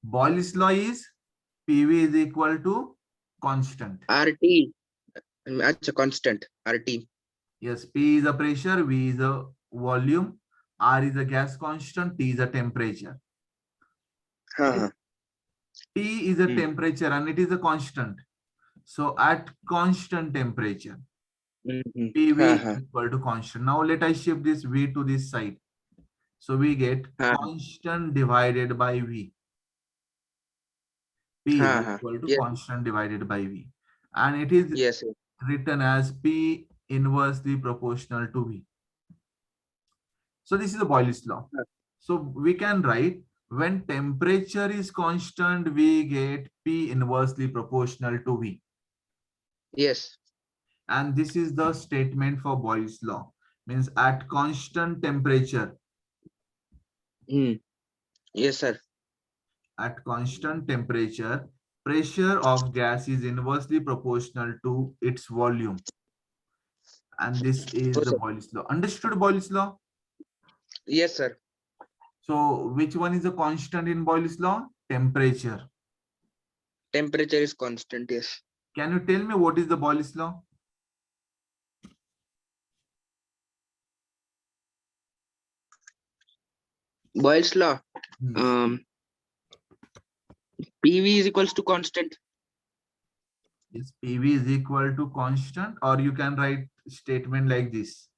Boyle's law is PV is equal to constant. RT. Acha, constant. RT. Yes, P is a pressure, V is a volume, R is a gas constant, T is a temperature. हाँ. T is a temperature and it is a constant. So at constant temperature, PV हाँ. equal to constant. Now let us shift this V to this side. So we get हाँ. constant divided by V. P is हाँ. equal to Yes. constant divided by V. And it is Yes. written as P inversely proportional to V. So this is the Boyle's law. So we can write when temperature is constant, we get P inversely proportional to V. Yes. And this is the statement for Boyle's law. Means at constant temperature. Yes, sir. At constant temperature, pressure of gas is inversely proportional to its volume. And this is the Boyle's law. Understood Boyle's law? Yes, sir. So which one is a constant in Boyle's law? Temperature. Temperature is constant. Yes. Can you tell me what is the Boyle's law? Boyle's law. PV is equals to constant. Yes, PV is equal to constant, or you can write statement like this.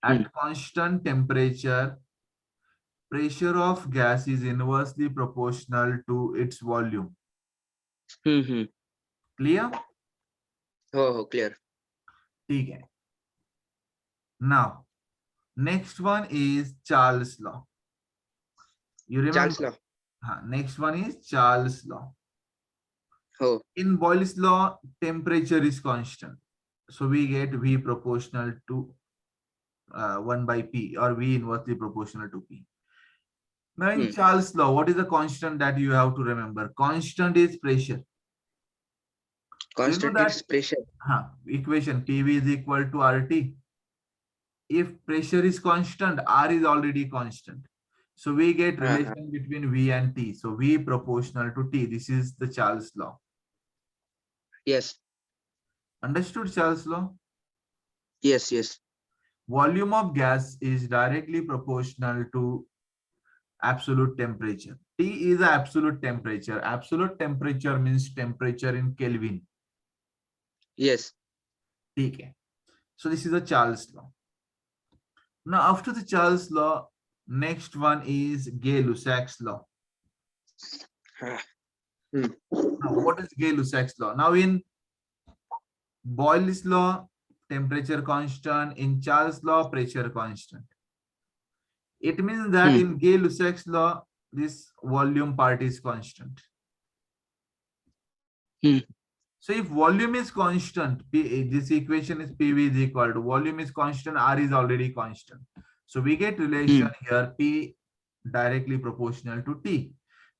At constant temperature, pressure of gas is inversely proportional to its volume. Clear? Oh, clear. Okay. Now, next one is Charles' law. You remember? Charles' law. Next one is Charles' law. Oh. In Boyle's law, temperature is constant. So we get V proportional to 1 by P, or V inversely proportional to P. Now in Charles' law, what is the constant that you have to remember? Constant is pressure. Constant is pressure. Equation PV is equal to RT. If pressure is constant, R is already constant. So we get relation between V and T. So V proportional to T. This is the Charles' law. Yes. Understood Charles' law? Yes, yes. Volume of gas is directly proportional to absolute temperature. T is absolute temperature. Absolute temperature means temperature in Kelvin. Yes. Okay. So this is the Charles' law. Now after the Charles' law, next one is Gay-Lussac's law. Now what is Gay-Lussac's law? Now in Boyle's law, temperature constant. In Charles' law, pressure constant. It means that in Gay-Lussac's law, this volume part is constant. So if volume is constant, this equation is PV is equal to volume is constant, R is already constant. So we get relation here, P directly proportional to T.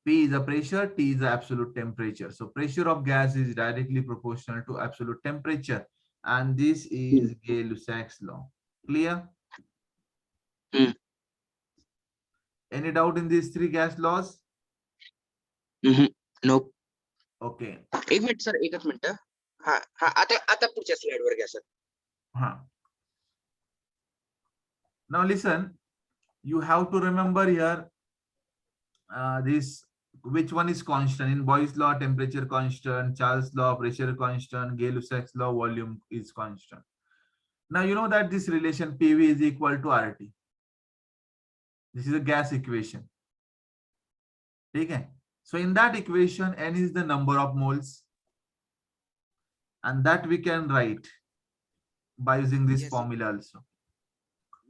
P is a pressure, T is the absolute temperature. So pressure of gas is directly proportional to absolute temperature. And this is Gay-Lussac's law. Clear? Any doubt in these three gas laws? Nope. Okay. एक minute sir, एकच minute. आता पुढच्या स्लाइडवर घ्या sir. Now listen, you have to remember here this, which one is constant. In Boyle's law, temperature constant. Charles' law, pressure constant. Gay-Lussac's law, volume is constant. Now you know that this relation PV is equal to RT. This is a gas equation. Okay. So in that equation, N is the number of moles, and that we can write by using this formula also.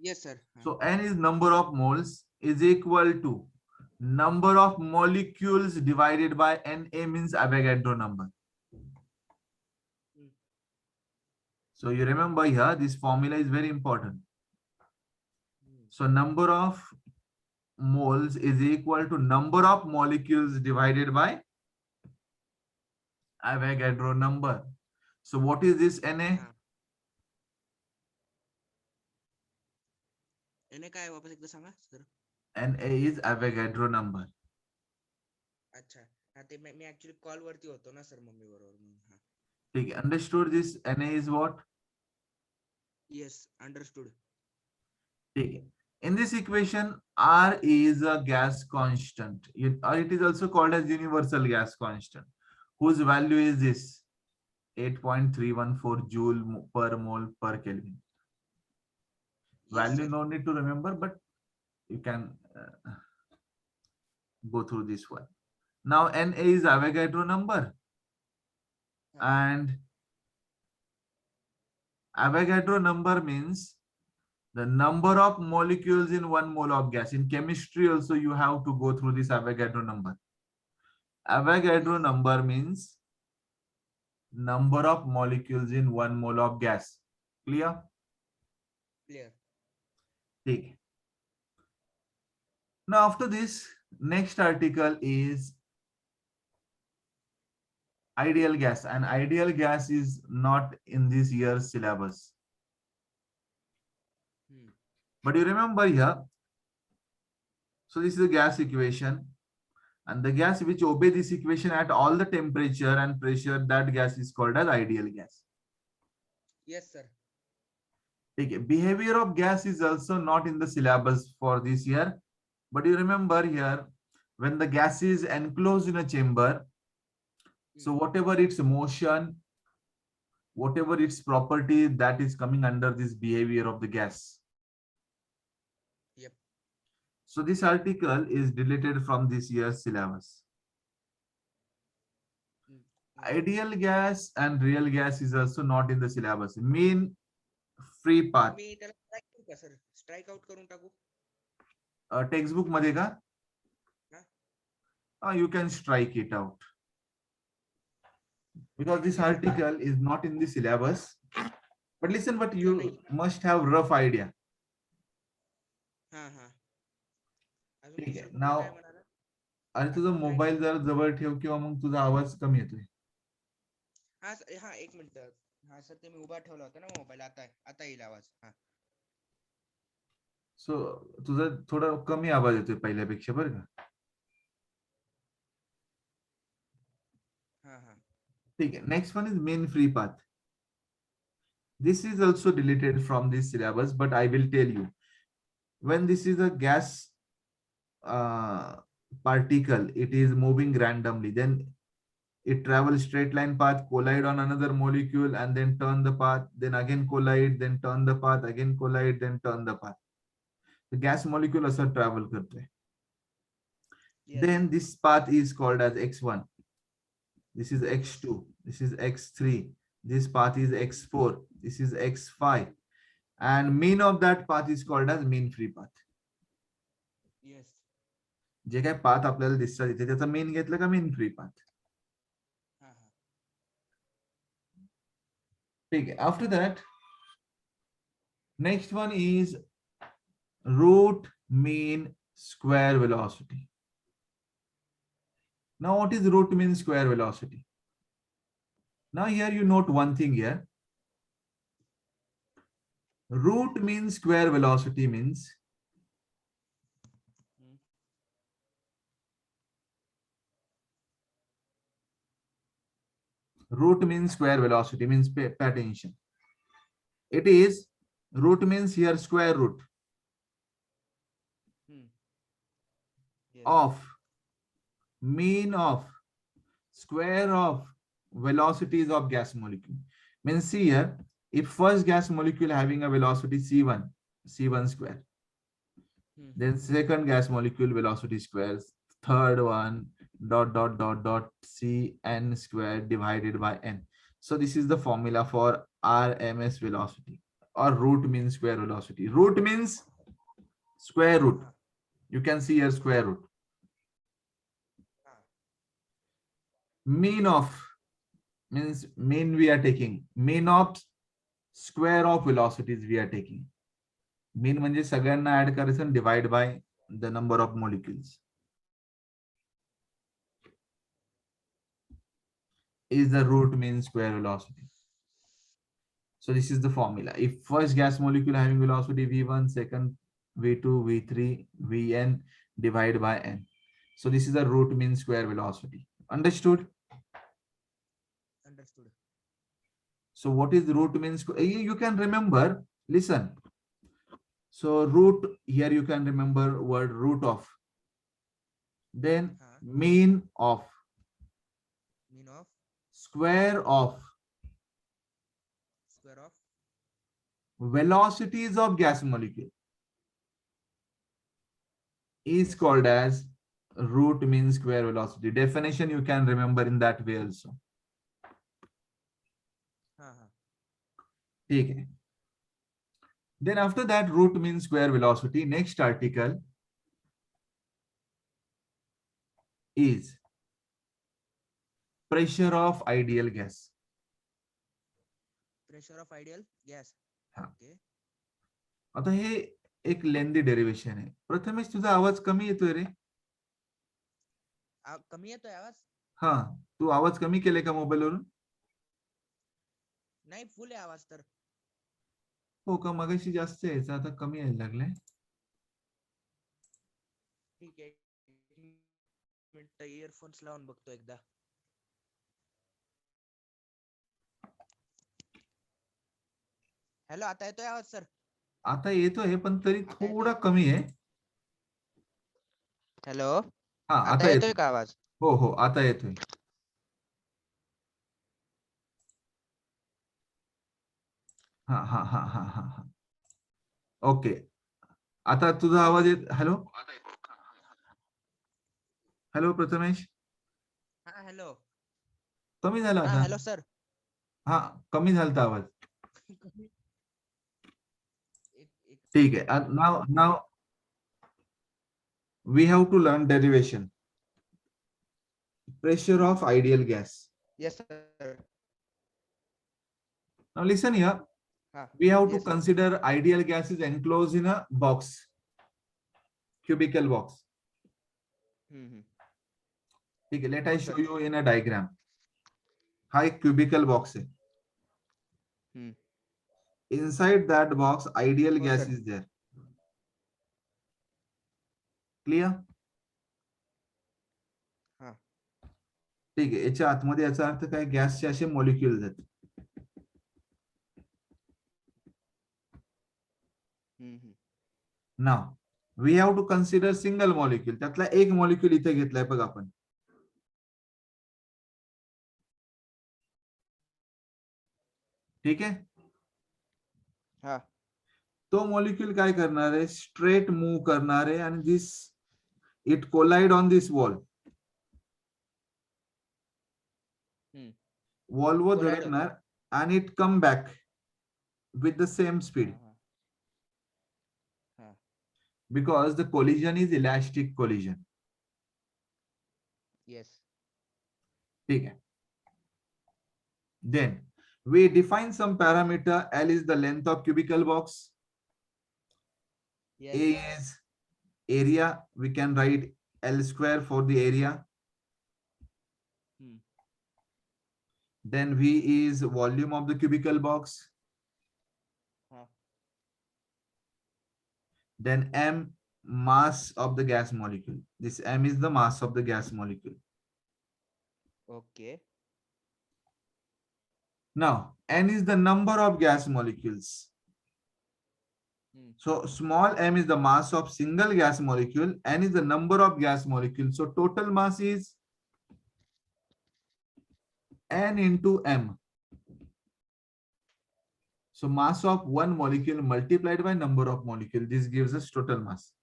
Yes, sir. So N is number of moles is equal to number of molecules divided by Na, means Avogadro number. So you remember here, this formula is very important. So number of moles is equal to number of molecules divided by Avogadro number. So what is this Na? Na काय वापस एकदा सांगा sir. Na is Avogadro number. अच्छा. हा ते मी actually call वरती होतो ना sir mummy बरोबर म्हणून. हा. ठीक आहे. Understood this? Na is what? Yes understood. ठीक आहे. In this equation, R is a gas constant, or it is also called as universal gas constant, whose value is this 8.314 joule per mole per Kelvin. Yes Value sir. no need to remember, but you can go through this one. Now Na is Avogadro number, and Avogadro number means the number of molecules in 1 mole of gas. In chemistry also you have to go through this Avogadro number. Avogadro number means number of molecules in 1 mole of gas. Clear? Clear. ठीक है. Now after this, next article is ideal gas, and ideal gas is not in this year's syllabus. But you remember here, so this is a gas equation, and the gas which obey this equation at all the temperature and pressure, that gas is called as ideal gas. Yes sir. Okay. Behavior of gas is also not in the syllabus for this year, but you remember here, when the gas is enclosed in a chamber, so whatever its motion, whatever its property, that is coming under this behavior of the gas. Yep. So this article is deleted from this year's syllabus. Ideal gas and real gas is also not in the syllabus. Mean free path. मी त्याला strike करू का sir? Strike out करून टाकू. Textbook मध्ये का? You can strike it out, because this article is not in the syllabus. But listen, but you must have rough idea. हा हा. ठीक आहे. Now, अरे तुझा मोबाईल जरा जवळ ठेव, किंवा मग तुझा आवाज कमी येतोय. हा हा एक मिनिट. हा सर ते मी उभा ठेवला होता ना मोबाईल. आता येईल आवाज. हा. सो तुझा थोडा कमी आवाज येतोय पहिल्यापेक्षा, बरं का? हा हा. ठीक आहे. Next one is mean free path. This is also deleted from this syllabus, but I will tell you, when this is a gas particle, it is moving randomly, then it travels straight line path, collide on another molecule, and then turn the path, then again collide, then turn the path, again collide, then turn the path. The gas molecule also travel करतोय. Then this path is called as x1. This is x2. This is x3. This path is x4. This is x5. And mean of that path is called as mean free path. Yes. जे काय path आपल्याला दिसतात इथे, त्याचा main घेतलं का main free path. हा हा. ठीक आहे. After that, next one is root mean square velocity. Now what is root mean square velocity? Now here you note one thing here. Root mean square velocity means root mean square velocity means, pay attention. It is, root means here square root of mean of square of velocities of gas molecule. Means see here, if first gas molecule having a velocity c1 square, then second gas molecule velocity squares, third one dot dot dot dot cn square divided by n. So this is the formula for RMS velocity, or root mean square velocity. Root means square root. You can see here square root. Mean of means mean we are taking. Mean of square of velocities we are taking. Mean म्हणजे सगळ्यांना add करायचं, divide by the number of molecules is the root mean square velocity. So this is the formula. If first gas molecule having velocity v1, second v2, v3, vn divided by n. So this is the root mean square velocity. Understood? Understood. So what is root mean square? You can remember, listen. So root, here you can remember word root of. Then हाँ, mean of, mean of square of, square of velocities of gas molecule is yes. called as root mean square velocity. Definition you can remember in that way also. हाँ हाँ ठीक है. Then after that root mean square velocity, next article is pressure of ideal gas. pressure of ideal gas. हाँ. Okay. आता हे एक लेंदी derivation आहे. प्रथमेश तुझा आवाज कमी येतोय रे. कमी येतोय आवाज? हा, तू आवाज कमी केले का मोबाईल वरून? नाही, फुल आहे आवाज तर. हो का, मगाशी जास्त यायचा, आता कमी यायला लागलाय. ठीक आहे, मिनिट इयरफोन्स लावून बघतो एकदा. हॅलो, आता येतोय आवाज सर? आता येतोय पण तरी आता थोडा येतोय? कमी आहे. हॅलो, हा, आता येतोय का आवाज? हो हो, आता येतोय. हा हा हा हा हा हा. ओके, आता तुझा आवाज येत. हॅलो हॅलो प्रथमेश, हा हॅलो. कमी झाला हा आता. Hello sir. हा, कमी झालता आवाज. ठीक एक आहे. नाव we have to learn derivation. Pressure of ideal gas. Yes sir. Now listen here. हा. We have to Yes. consider ideal gas is enclosed in a box, cubical box. ठीक है, let I show you in a diagram. हा एक cubical box है. Inside that box, ideal हो gas sir. is there. Clear? हा. ठीक आहे, याच्या आतमध्ये याचा अर्थ काय, गॅसचे असे मॉलिक्युल्स आहेत. Now we have to consider single molecule. त्यातला एक मॉलिक्युल इथे घेतलाय बघ आपण. ठीक आहे. हा. तो मॉलिक्युल काय करणार आहे, स्ट्रेट मूव्ह करणार आहे आणि this it collide on this wall. Wall वर धडकणार आणि it come back with the same speed. Because the collision is elastic collision. Yes. ठीक है. Then we define some parameter. L is the length of cubical box. Yes. A is area. We can write L square for the area. Then V is volume of the cubical box. Then M, mass of the gas molecule. This M is the mass of the gas molecule. Okay. Now N is the number of gas molecules. So small m is the mass of single gas molecule. N is the number of gas molecules. So total mass is N into M. So mass of one molecule multiplied by number of molecule. This gives us total mass.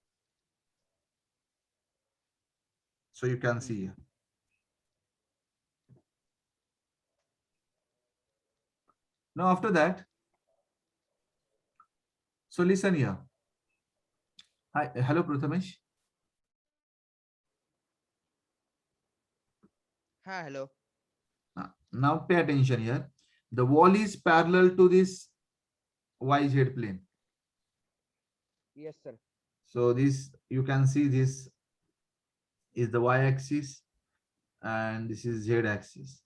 So you can see here. Now after that, so listen here. Hi, hello Prathamesh. Ha, hello. Now pay attention here. The wall is parallel to this YZ plane. Yes sir. So this, you can see this is the y-axis and this is z-axis.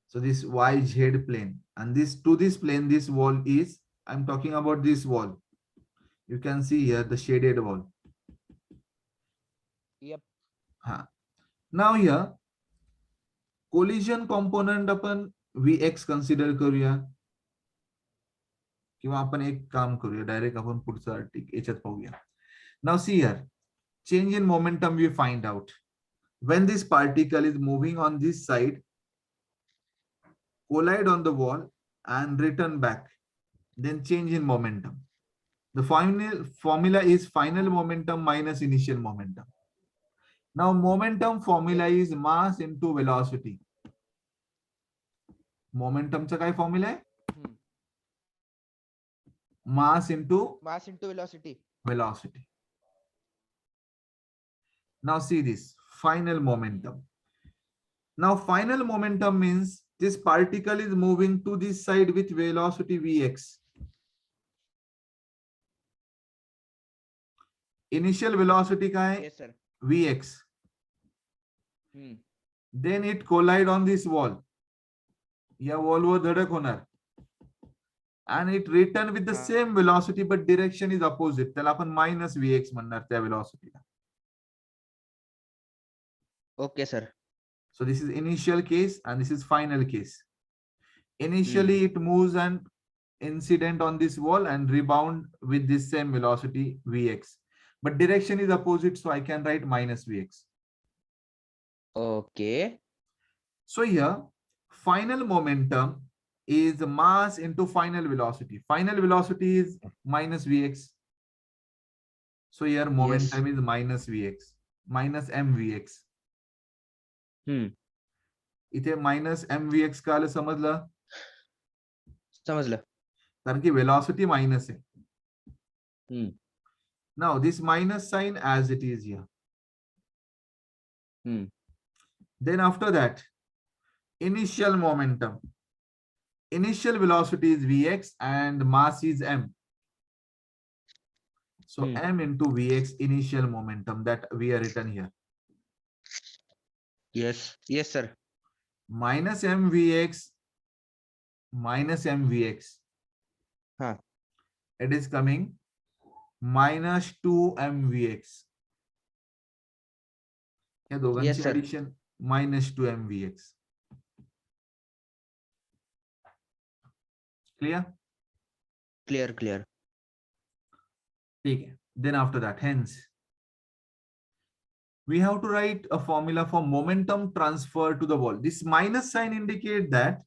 So this YZ plane, and this to this plane, this wall is, I'm talking about this wall. You can see here the shaded wall. Yep. Now here collision component आपण Vx consider करूया किंवा आपण एक काम करूया direct आपण पुढचा याच्यात पाहूया. Now see here, change in momentum we find out. When this particle is moving on this side, collide on the wall and return back, then change in momentum. The final formula is final momentum minus initial momentum. Now momentum formula is mass into velocity. Momentum चा काय formula आहे? Mass into velocity. Velocity. Now see this final momentum. Now final momentum means this particle is moving to this side with velocity Vx. Initial velocity काय आहे? Yes sir. Vx. Then it collide on this wall. या wall वर धडक होणार. And it return with the same velocity but direction is opposite. त्याला आपण minus Vx म्हणणार त्या velocity La. Okay sir. So this is initial case and this is final case. Initially it moves and incident on this wall and rebound with this same velocity Vx. But direction is opposite, so I can write minus Vx. Okay. So here, final momentum is mass into final velocity. Final velocity is minus Vx. So here momentum is minus Vx, minus mvx. इथे minus mvx का आलं समजलं? समजलं. कारण की velocity minus आहे. Now this minus sign as it is here. Then after that, initial momentum. Initial velocity is Vx and mass is m. So m into Vx initial momentum that we are written here. Yes. Yes sir. Minus mvx minus mvx. It is coming minus 2 mvx. या दोघांची addition minus 2 mvx. Clear? Clear. ठीक है. Then after that, hence we have to write a formula for momentum transfer to the wall. This minus sign indicate that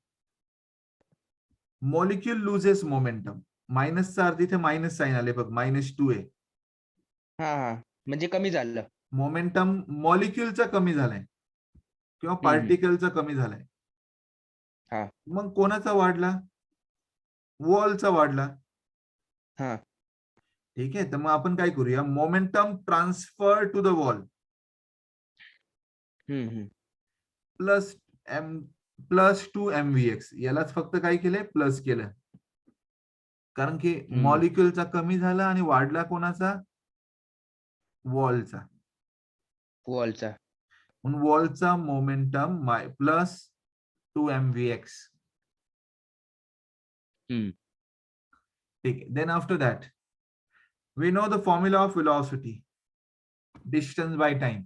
molecule loses momentum. Minus चा अर्थ इथे minus sign आले बघ, minus 2 आहे. म्हणजे कमी झालं. मोमेंटम मॉलिक्युलचा कमी झालाय किंवा पार्टिकलचा कमी झालाय. मग कोणाचा वाढला? वॉलचा वाढला. ठीक आहे. तर मग आपण काय करूया? Momentum transfer to the wall plus 2 mvx. यालाच फक्त काय केलंय? प्लस केलं. कारण की मॉलिक्युलचा कमी झाला आणि वाढला कोणाचा? वॉलचा. म्हणून वॉलचा मोमेंटम प्लस 2 mvx. ठीक आहे. Then after that, we know the formula of velocity, distance by time.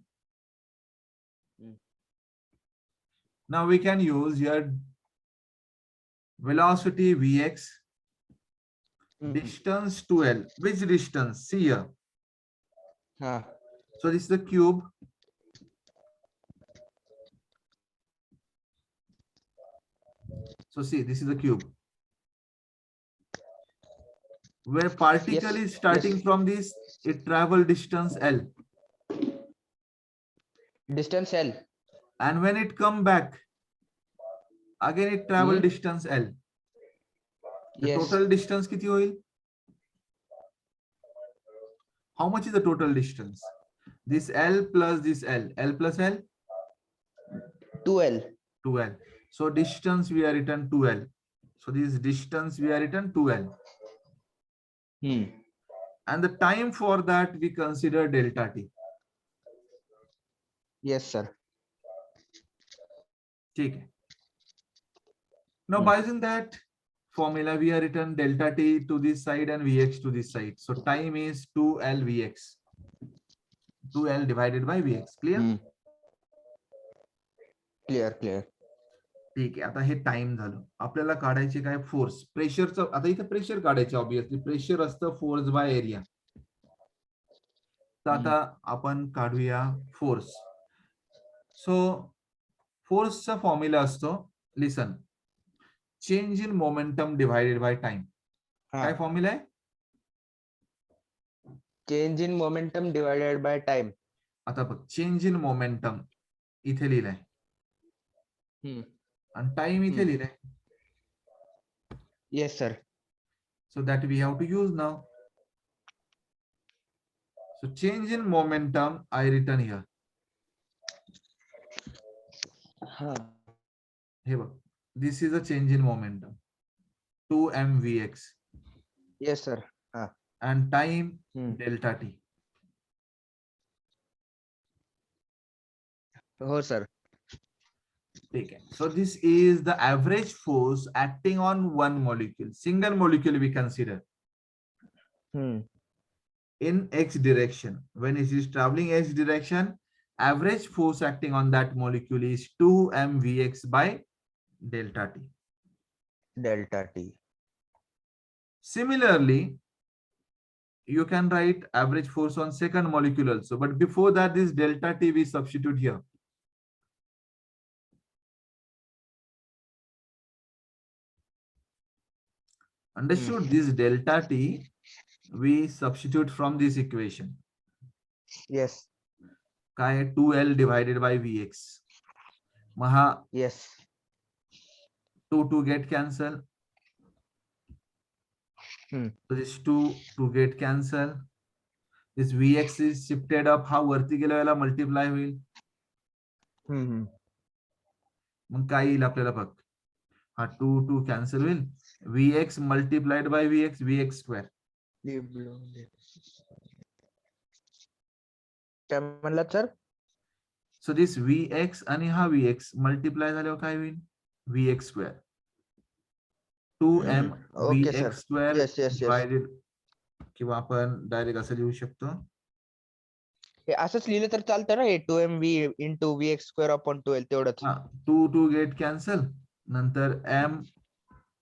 Now we can use here velocity Vx, distance to L. Which distance? See here. So this is the cube. So see, this is the cube. Where particle is starting from this, it travel distance L. Distance L. And when it come back, again it travel distance L. The total distance किती होईल? How much is the total distance? This L plus this L. L plus L? 2L. 2L. So distance we are written 2L. So this distance we are written 2L. And the time for that we consider delta t. Yes sir. ठीक है. Now by using that formula we have written delta t to this side and Vx to this side. So time is 2L Vx. 2L divided by Vx. Clear? Clear. ठीक आहे. आता हे time झालं. आपल्याला काढायचे काय force. प्रेशरचं आता इथे pressure काढायचे ऑब्विसली. प्रेशर असतं फोर्स बाय एरिया. तर आता आपण काढूया फोर्स. सो फोर्सचा फॉर्म्युला असतो, listen, change in momentum divided by time. काय फॉर्म्युला आहे? Change in momentum divided by time. आता बघ, चेंज इन मोमेंटम इथे लिहिलंय आणि टाइम इथे लिहिलंय. Yes sir. So that we have to use now. So change in momentum I written here. Here, this is a change in momentum. 2mvx. Yes sir. And time delta t. हो sir. Okay. So this is the average force acting on one molecule. Single molecule we consider. In x direction. When it is traveling x direction, average force acting on that molecule is 2mvx by delta t. Delta t. Similarly, you can write average force on second molecule also, but before that, this delta t we substitute here. Understood? This delta t we substitute from this equation. Yes. काय 2L divided by Vx. Maha Yes. 2 get cancel. So this 2 get cancel. This Vx is shifted up. हा वरती गेल्याला multiply होईल. मग काय येईल आपल्याला बघ. हा 2 cancel होईल. Vx multiplied by Vx, Vx square. काय म्हणलात सर? So this Vx आणि हा Vx multiply झाल्यावर काय होईल? Vx square. 2m Vx square divided, किंवा आपण डायरेक्ट असं लिहू शकतो. हे असंच लिहिलं तर चालतं ना, हे 2mv into vx square upon 12 तेवढंच. 2 get cancel. नंतर m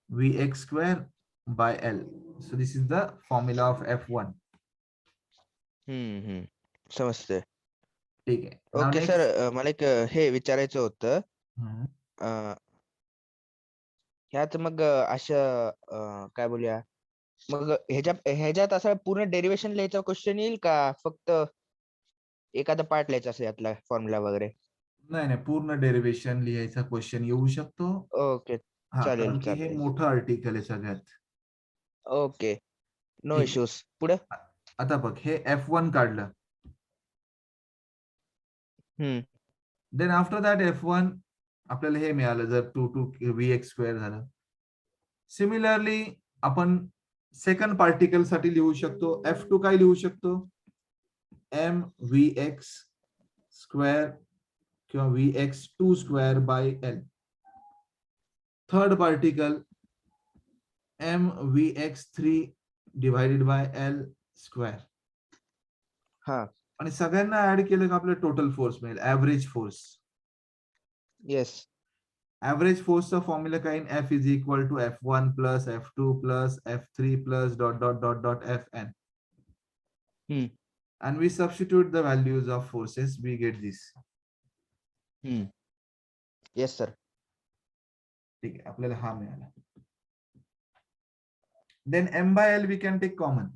Vx square by L. So this is the formula of F1. समजते. ठीक आहे. ओके सर, मला एक हे विचारायचं होतं. ह्यात मग असं काय बोलूया, मग ह्याच्यात असं पूर्ण डेरिवेशन लिहायचा क्वेश्चन येईल का फक्त एखादा पार्ट लिहायचा असं यातला फॉर्म्युला वगैरे? नाही, पूर्ण डेरिवेशन लिहायचा क्वेश्चन येऊ शकतो. ओके, चालेल. हे मोठं आर्टिकल आहे सगळ्यात. Okay, no issues. पुढे आता बघ, हे F1 काढलं. देन आफ्टर दॅट F1 आपल्याला हे मिळालं, जर 2 Vx स्क्वेअर झालं. सिमिलरली आपण सेकंड पार्टिकल साठी लिहू शकतो. F2 काय लिहू शकतो? m Vx स्क्वेअर किंवा Vx2 square by L. Third particle m Vx3 divided by L square. आणि सगळ्यांना ऍड केलं का आपल्याला टोटल फोर्स मिळेल, ऍव्हरेज फोर्स. येस. ऍव्हरेज फोर्सचा फॉर्म्युला काय? F is equal to F1 plus F2 plus F3 plus dot dot dot dot Fn. And we substitute the values of forces, we get this. Yes sir. ठीक आहे, आपल्याला हा मिळाला. Then m by L we can take common.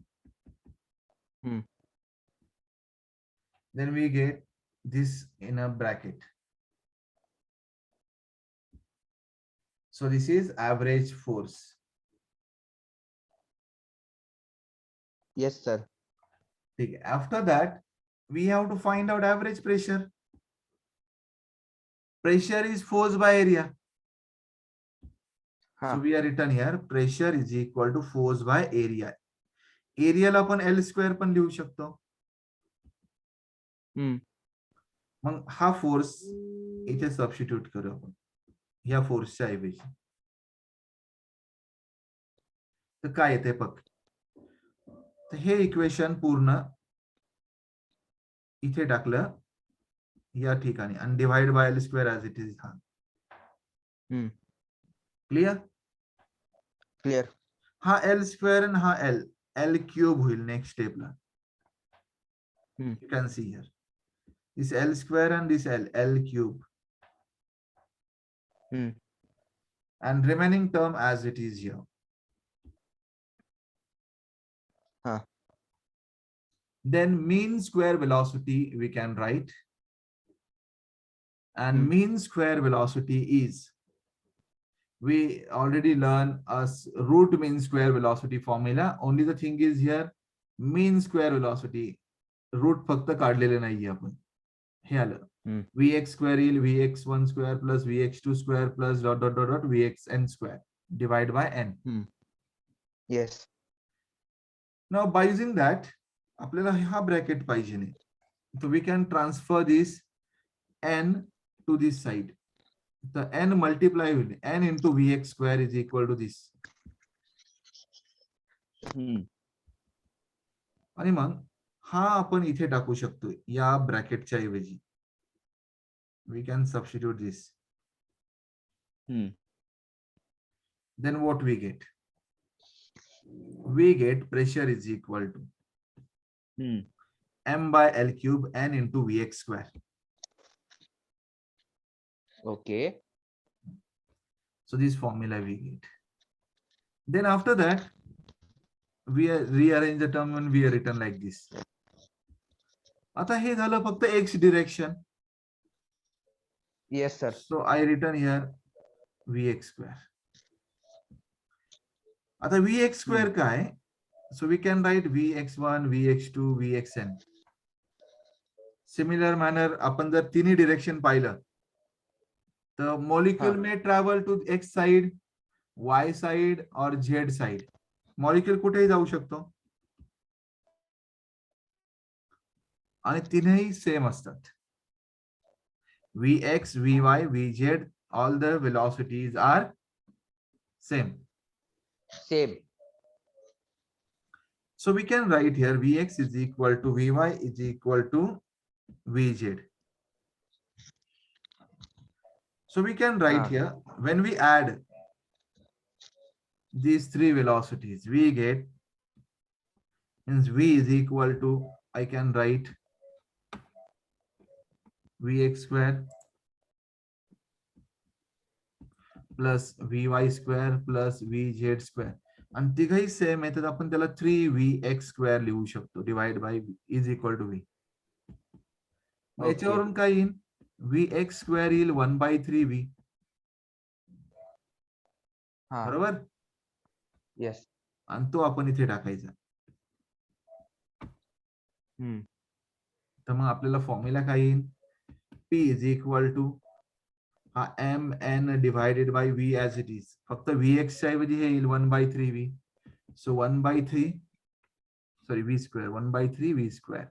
Then we get this in a bracket. So this is average force. Yes sir. Okay. After that, we have to find out average pressure. Pressure is force by area. So we are written here, pressure is equal to force by area. Area ला आपण L square पण लिहू शकतो. मग हा force इथे substitute करू आपण ह्या फोर्सच्या ऐवजी. तर काय येते बघ. तर हे इक्वेशन पूर्ण इथे टाकलं या ठिकाणी आणि divide by L square as it is. हा क्लिअर. क्लिअर. हा एल स्क्वेअर आणि हा एल एल क्यूब होईल नेक्स्ट स्टेपला. You can see here this L square and this L L cube and remaining term as it is here. Then mean square velocity we can write, and mean square velocity is, we already learned as root mean square velocity formula. Only the thing is here mean square velocity root फक्त काढलेले नाहीये आपण. हे आलं vx square येईल vx1 square plus vx2 square plus dot dot dot dot vxn square divide by n. Yes. Now by using that आपल्याला हा bracket पाहिजे नाही. So we can transfer this n to this side. The n multiply with n into vx square is equal to this. आणि मग हा आपण इथे टाकू शकतो या ब्रॅकेटच्या ऐवजी. We can substitute this. Then what we get? We get pressure is equal to m by l cube n into vx square. Okay. So this formula we get. Then after that, we rearrange the term and we are written like this. आता हे झालं फक्त x direction. Yes, sir. So I written here vx square. आता vx square काय? So we can write vx1, vx2, vxn. Similar manner आपण जर तिन्ही direction पाहिलं तर molecule may travel to x side, y side और z साइड. मॉलिक्यूल कुठेही जाऊ शकतो आणि तिन्ही सेम असतात. vx, vy, vz, all the velocities are same. So we can write here vx is equal to vy is equal to vz. So we can write here when we add these three velocities we get means v is equal to, I can write vx square plus vy square plus vz square. आणि तिघही same आहे तर आपण त्याला 3vx square लिहू शकतो divide by is equal to v. याच्यावरून काय येईल vx square येईल 1/3v. बरोबर. येस. आणि तो आपण इथे टाकायचा. तर मग आपल्याला फॉर्म्युला काय येईल p इज इक्वल टू हा M N divided by v as it is. फक्त vx च्या ऐवजी हे येईल 1/3v. So 1/3 sorry v square 1/3v square.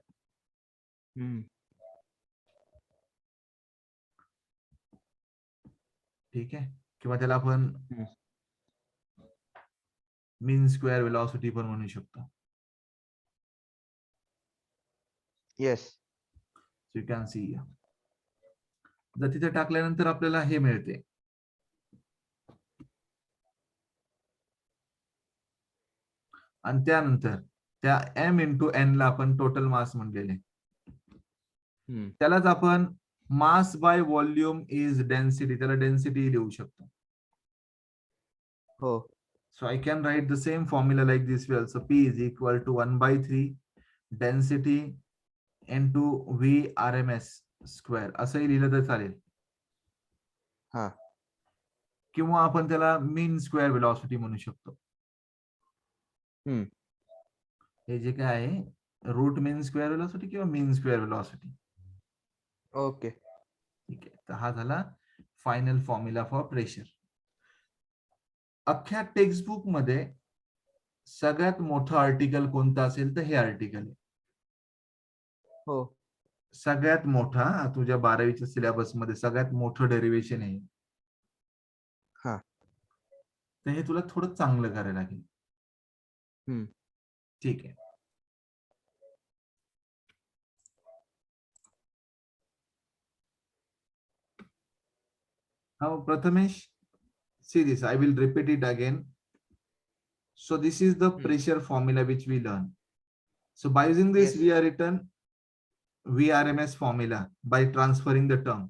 ठीक आहे. किंवा त्याला आपण मीन स्क्वेअर वेलॉसिटी पण म्हणू शकतो. येस. यू कॅन सी. जर तिथे टाकल्यानंतर आपल्याला हे मिळते. आणि त्यानंतर त्या m इंटू n ला आपण टोटल मास म्हणलेले. त्यालाच आपण mass by volume is density, त्याला डेन्सिटी लिहू शकतो. हो. So I can write the same formula like this way also. P is equal to 1/3 density into V RMS square असंही लिहिलं तर चालेल. किंवा आपण त्याला मीन स्क्वेअर वेलॉसिटी म्हणू शकतो. हे जे काय आहे रूट मीन स्क्वेअर वेलॉसिटी किंवा मीन स्क्वेअर वेलॉसिटी. ओके. ठीक आहे. तर हा झाला फायनल फॉर्म्युला फॉर प्रेशर. अख्ख्या टेक्स्टबुक मध्ये सगळ्यात मोठं आर्टिकल कोणतं असेल तर हे आर्टिकल आहे. हो. सगळ्यात मोठा तुझ्या 12वीच्या सिलेबस मध्ये सगळ्यात मोठं डेरिव्हेशन आहे. तर हे तुला थोडं चांगलं करायला लागेल. ठीक है. Now, Prathamesh, see this. I will repeat it again. So this is the pressure formula which we learn. So by using this, Yes. we are written VRMS formula by transferring the term.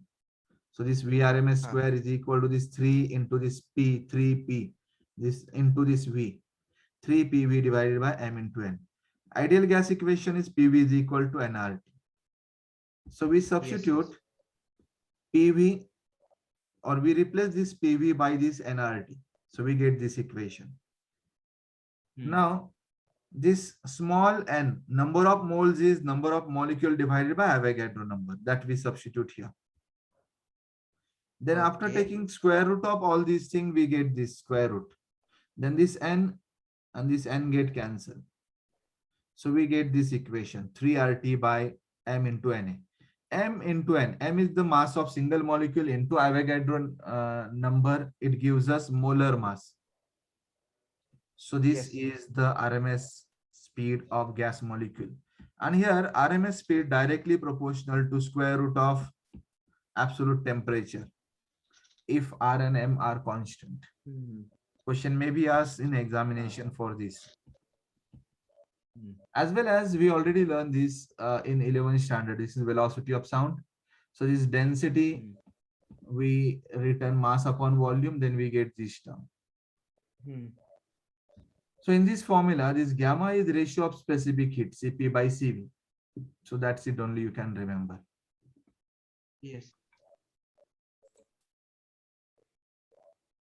So this VRMS square is equal to this 3 into this P, 3P, this into this V. 3PV divided by M into N. Ideal gas equation is PV is equal to nRT. So we substitute PV, or we replace this PV by this nRT. So we get this equation. Now, this small n, number of moles is number of molecule divided by Avogadro number, that we substitute here. Then after taking square root of all these things, we get this square root. Then this n and this n get cancelled. So we get this equation 3RT by M into Na. M into N. M is the mass of single molecule into Avogadro number. It gives us molar mass. So this is the RMS speed of gas molecule. And here RMS speed directly proportional to square root of absolute temperature if R and M are constant. Question may be asked in examination for this. As well as we already learned this in 11th standard. This is velocity of sound. So this density, we return mass upon volume, then we get this term. So in this formula, this gamma is ratio of specific heat, Cp by Cv. So that's it only you can remember. Yes.